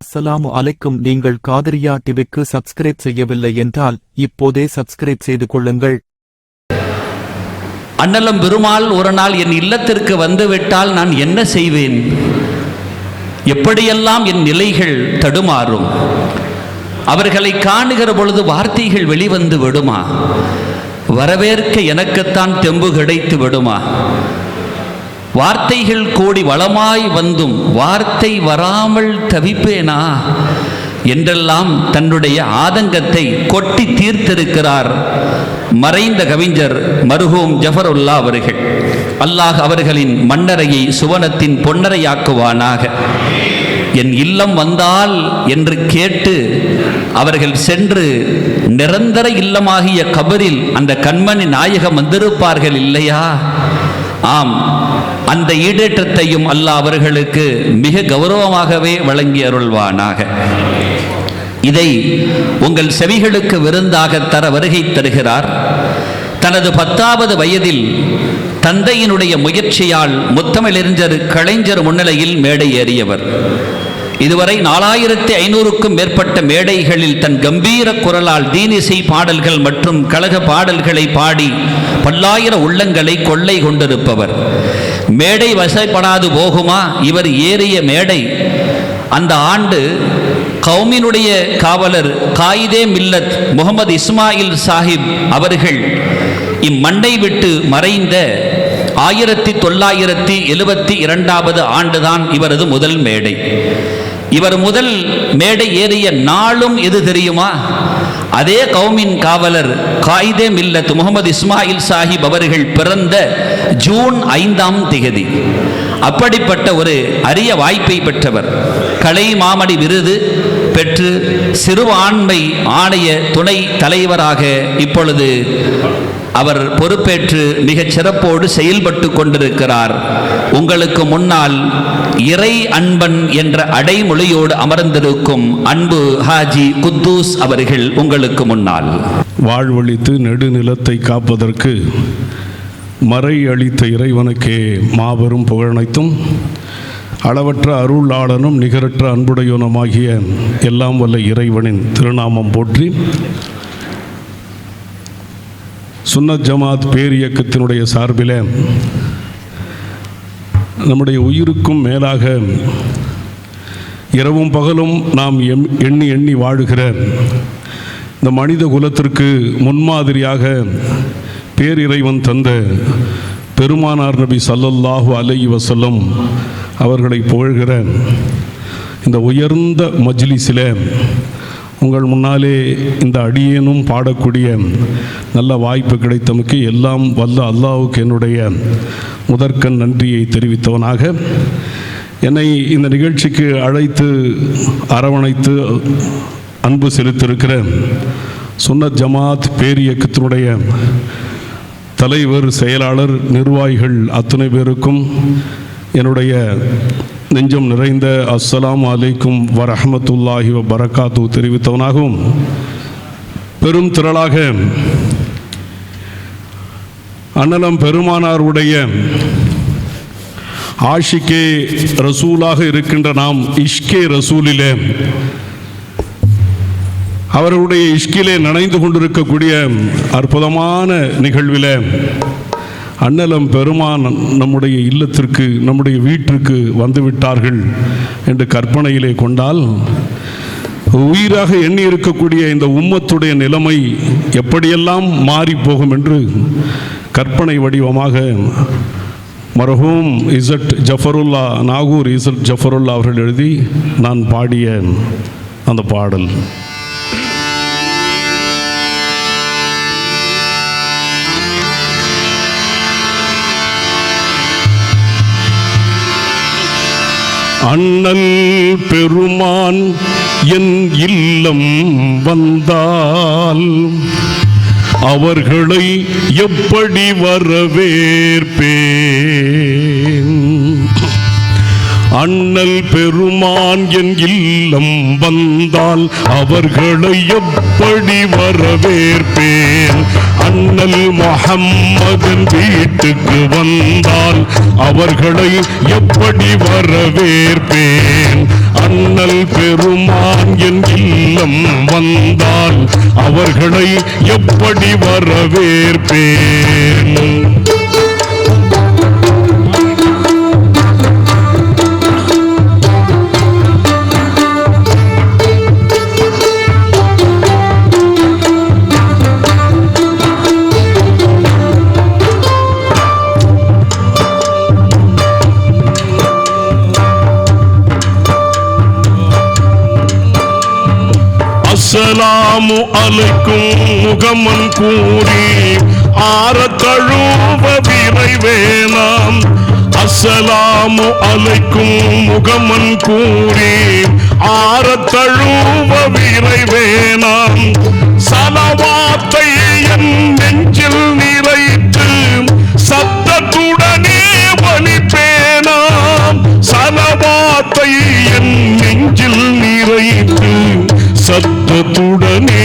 அஸ்ஸலாமு அலைக்கும். நீங்கள் காதிரியா டிவிக்கு சப்ஸ்கிரைப் செய்யவில்லை என்றால் இப்போதே சப்ஸ்கிரைப் செய்து கொள்ளுங்கள். அண்ணலம் பெருமாள் ஒரு நாள் என் இல்லத்திற்கு வந்துவிட்டால் நான் என்ன செய்வேன்? எப்படியெல்லாம் என் நிலைகள் தடுமாறும்? அவர்களை காணுகிற பொழுது வார்த்தைகள் வெளிவந்து விடுமா? வரவேற்க எனக்குத்தான் தெம்பு கிடைத்து விடுமா? வார்த்தைகள் கூடி வளமாய் வந்தும் வார்த்தை வராமல் தவிப்பேனா என்றெல்லாம் தன்னுடைய ஆதங்கத்தை கொட்டி தீர்த்திருக்கிறார் மறைந்த கவிஞர் மர்ஹூம் ஜஃபருல்லா அவர்கள். அல்லாஹ் அவர்களின் மண்ணறையை சுவனத்தின் பொன்னரையாக்குவானாக. என் இல்லம் வந்தால் என்று கேட்டு அவர்கள் சென்று நிரந்தர இல்லமாகிய கபரில் அந்த கண்மணி நாயகம் வந்திருப்பார்கள் இல்லையா? ஆம், அந்த ஈடேற்றத்தையும் அல்லாஹ் அவர்களுக்கு மிக கௌரவமாகவே வழங்கி அருள்வானாக. இதை உங்கள் செவிகளுக்கு விருந்தாக தர வருகை தருகிறார். தனது 10வது வயதில் தந்தையினுடைய முயற்சியால் முத்தமிழறிஞர் கலைஞர் முன்னிலையில் மேடை ஏறியவர். இதுவரை 4500க்கும் மேற்பட்ட மேடைகளில் தன் கம்பீர குரலால் தீனிசை பாடல்கள் மற்றும் கழக பாடல்களை பாடி பல்லாயிர உள்ளங்களை கொள்ளை கொண்டிருப்பவர். மேடை வசப்படாது போகுமா இவர் ஏறிய மேடை? அந்த ஆண்டு கௌமினுடைய காவலர் காயிதே மில்லத் முகமது இஸ்மாயில் சாஹிப் அவர்கள் இம்மண்ணை விட்டு மறைந்த 1972வது ஆண்டுதான் இவரது முதல் மேடை. இவர் முதல் மேடை ஏறிய நாளும் எது தெரியுமா? அதே கௌமின் காவலர் காயிதே மில்லத் முகமது இஸ்மாயில் சாஹிப் அவர்கள் பிறந்த ஜூன் 5ஆம் தேதி. அப்படிப்பட்ட ஒரு அரிய வாய்ப்பை பெற்றவர். கலை மாமணி விருது பெற்று சிறுபான்மை ஆணைய துணை தலைவராக இப்பொழுது அவர் பொறுப்பேற்று மிகச் சிறப்போடு செயல்பட்டு கொண்டிருக்கிறார். உங்களுக்கு முன்னால் இறை அன்பன் என்ற அடைமொழியோடு அமர்ந்திருக்கும் அன்பு ஹாஜி குத்தூஸ் அவர்கள் உங்களுக்கு முன்னால். வாழ்வழித்து நெடுநிலத்தை காப்பதற்கு மறை அளித்த இறைவனுக்கே மாபெரும் புகழனைத்தும் அளவற்ற அருளாளனும் நிகரற்ற அன்புடையோனுமாகிய எல்லாம் வல்ல இறைவனின் திருநாமம் போற்றி சுன்னத் ஜமாத் பேரியக்கத்தினுடைய சார்பில் நம்முடைய உயிருக்கும் மேலாக இரவும் பகலும் நாம் எண்ணி எண்ணி வாழுகிற இந்த மனித குலத்திற்கு முன்மாதிரியாக பேரிறைவன் தந்த பெருமானார் நபி ஸல்லல்லாஹு அலைஹி வஸல்லம் அவர்களை புகழ்கிற இந்த உயர்ந்த மஜ்லிஸில் உங்கள் முன்னாலே இந்த அடியேனும் பாடக்கூடிய நல்ல வாய்ப்பு கிடைத்தமைக்கு எல்லாம் வல்ல அல்லாஹ்வுக்கு என்னுடைய முதற்கண் நன்றியை தெரிவித்தவனாக, என்னை இந்த நிகழ்ச்சிக்கு அழைத்து அரவணைத்து அன்பு செலுத்தியிருக்கிற சுன்னத் ஜமாத் பேரியக்கத்தினுடைய தலைவர், செயலாளர், நிர்வாகிகள் அத்தனை பேருக்கும் என்னுடைய நெஞ்சம் நிறைந்த அஸ்ஸலாமு அலைக்கும் வரஹ்மத்துல்லாஹி வபரகாத்து தெரிவித்தவனாகவும், பெரும் திரளாக அண்ணலம் பெருமானாருடைய ஆஷிகே ரசூலாக இருக்கின்ற நாம் இஷ்கே ரசூலிலே அவர்களுடைய இஷ்கிலே நனைந்து கொண்டிருக்கக்கூடிய அற்புதமான நிகழ்வில் அண்ணலம் பெருமான் நம்முடைய இல்லத்திற்கு, நம்முடைய வீட்டிற்கு வந்துவிட்டார்கள் என்று கற்பனையிலே கொண்டால், உயிராக எண்ணி இருக்கக்கூடிய இந்த உம்மத்துடைய நிலைமை எப்படியெல்லாம் மாறி போகும் என்று கற்பனை வடிவமாக மர்ஹூம் இசட் ஜஃபருல்லா, நாகூர் இசட் ஜஃபருல்லா அவர்கள் எழுதி நான் பாடிய அந்த பாடல். அண்ணல் பெருமான் என் இல்லம் வந்தால் அவர்களை எப்படி வரவேற்பேன்? அண்ணல் பெருமான் என் இல்லம் வந்தால் அவர்களை எப்படி வரவேற்பேன்? அண்ணல் முஹம்மதன் வீட்டுக்கு வந்தால் அவர்களை எப்படி வரவேற்பேன்? அண்ணல் பெருமான் அவர்களை எப்படி வரவேற்பேன்? அஸ்ஸலாமு அலைக்கும் முகமன் கூறி ஆறத் தழுவ விரைவேனாம். அஸ்ஸலாமு அலைக்கும் முகமன் கூறி ஆறத் தழுவ விரைவேனாம். சலவாத்தை என் நெஞ்சில் நிறைத்து சத்தத்துடனே ஒலிப்பேனாம். சலவாத்தை என் நெஞ்சில் நிறைத்து சத்தத்துடனே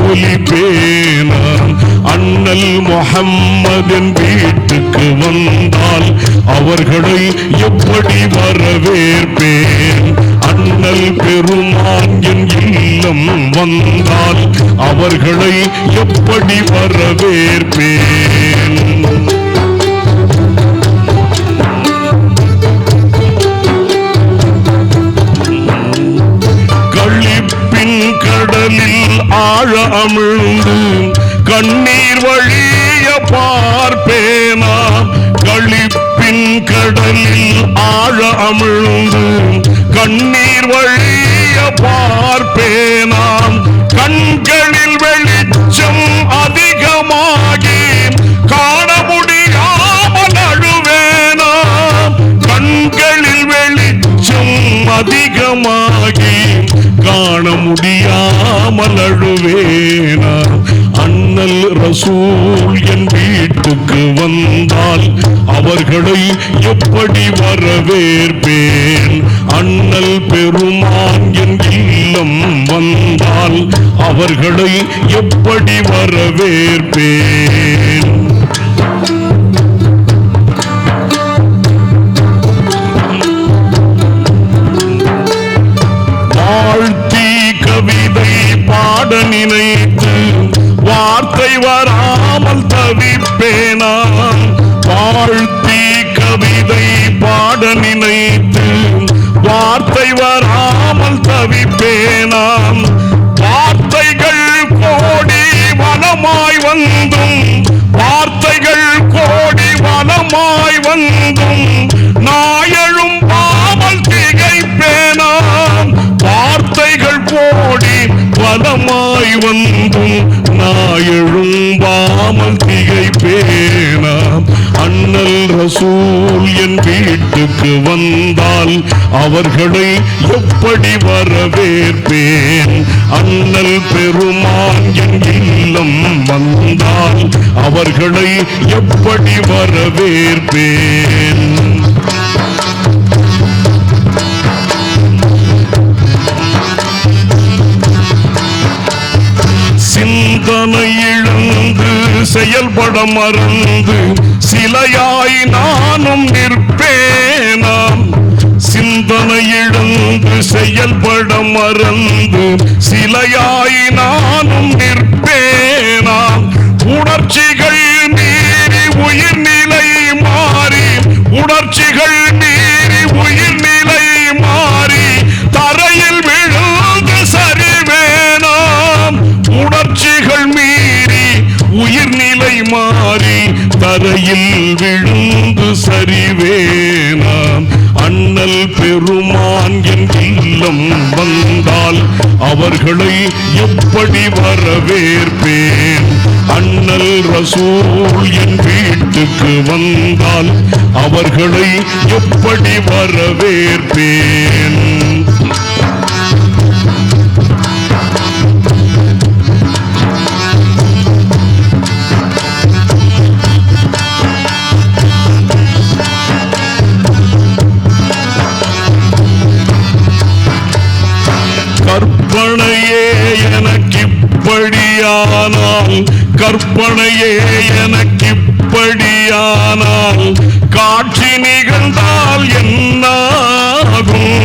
ஒலிப்பேனாம். அண்ணல் முஹம்மதின் வீட்டுக்கு வந்தால் அவர்களை எப்படி வரவேற்பேன்? அண்ணல் பெருமான் என் இல்லம் வந்தால் அவர்களை எப்படி வரவேற்பேன்? கடலில் ஆழ அமிழ்ந்து கண்ணீர் வழிய பார்ப்பேனா? களிப்பின் கடலில் ஆழ அமிழ்ந்து கண்ணீர் வழிய பார்ப்பேனாம். கண்களில் வெளிச்சம் அதிகமாகி காண முடியாமல் அழுவேனாம். கண்களில் வெளிச்சம் அதிகமாகி காண முடியாமல் அழுவேனாம். அண்ணல் ரசூல் என் வீட்டுக்கு வந்தால் அவர்களை எப்படி வரவேற்பேன்? அண்ணல் பெருமான் என் இல்லம் வந்தால் அவர்களை எப்படி வரவேற்பேன்? வாழ்த்தி கவிதை பாட நினைத்து வார்த்தை வராமல் தவிப்பேனாம். வாழ்த்தி கவிதை பாட நினைத்து வார்த்தை வராமல் தவிப்பேனாம். வார்த்தைகள் கோடி வனமாய் வந்தும் வார்த்தைகள் கோடி வனமாய் வந்தும் நாயழும் பாமல் திகைப்பேனாம். வார்த்தைகள் கோடி வனமாய் வந்தும் நாயழும் பாமல் திகைப்பேனாம். அண்ணல் ரசூல் என் வீட்டுக்கு வந்தால் அவர்களை எப்படி வரவேற்பேன்? அண்ணல் பெருமான் என் இல்லம் வந்தால் அவர்களை எப்படி வரவேற்பேன்? சிந்தனை இழந்து செயல்பட மறந்து சிலையாய் நானும் நிற்பேனாம். சிந்தனை இழந்து செயல்பட மறந்து சிலையாய் நானும் நிற்பேனாம். உணர்ச்சிகள் மீறி உயிர்நிலை மாறி உணர்ச்சிகள் மீறி உயிர்நிலை மாறி தரையில் விழுந்து சரிவேனாம். உணர்ச்சிகள் மீறி உயிர்நிலை மாறி தரையில் விழுந்து சரிவேனாம். அண்ணல் பெருமான் என் இல்லம் வந்தால் அவர்களை எப்படி வரவேற்பேன்? அண்ணல் ரசூல் என் வீட்டுக்கு வந்தால் அவர்களை எப்படி வரவேற்பேன்? கற்பனையே எனக்கு இப்படியானால் கற்பனையே எனக்கு இப்படியானால் காட்சி நிகழ்ந்தால் என்னாகும்?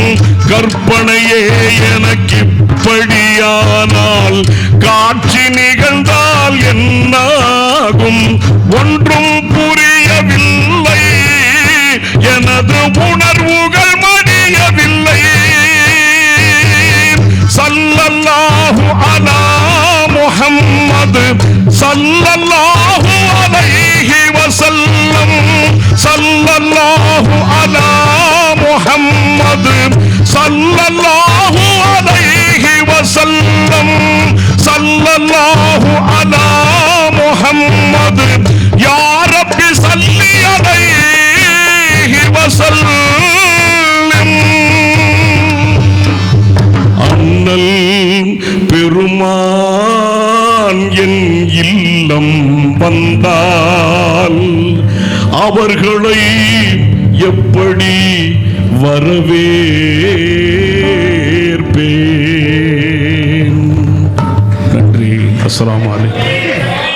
கற்பனையே எனக்கு இப்படியானால் காட்சி நிகழ்ந்தால் என்னாகும்? ஒன்றும் புரியவில்லை, எனது உணர்வுகள் மடியவில்லை. ஸல்லல்லாஹு அலா முஹம்மது ஸல்லல்லாஹு அலைஹி வஸல்லம். ஸல்லல்லாஹு அலா முஹம்மது ஸல்லல்லாஹு அலைஹி வஸல்லம். ஸல்லல்லாஹு அலா முஹம்மது யா ரப்பி ஸல்லி அலைஹி வஸல்லம். அண்ணல் பெருமான் என் இல்லம் வந்தால் அவர்களை எப்படி வரவேற்பேன்? நன்றி. அஸ்ஸலாமு அலைக்கும்.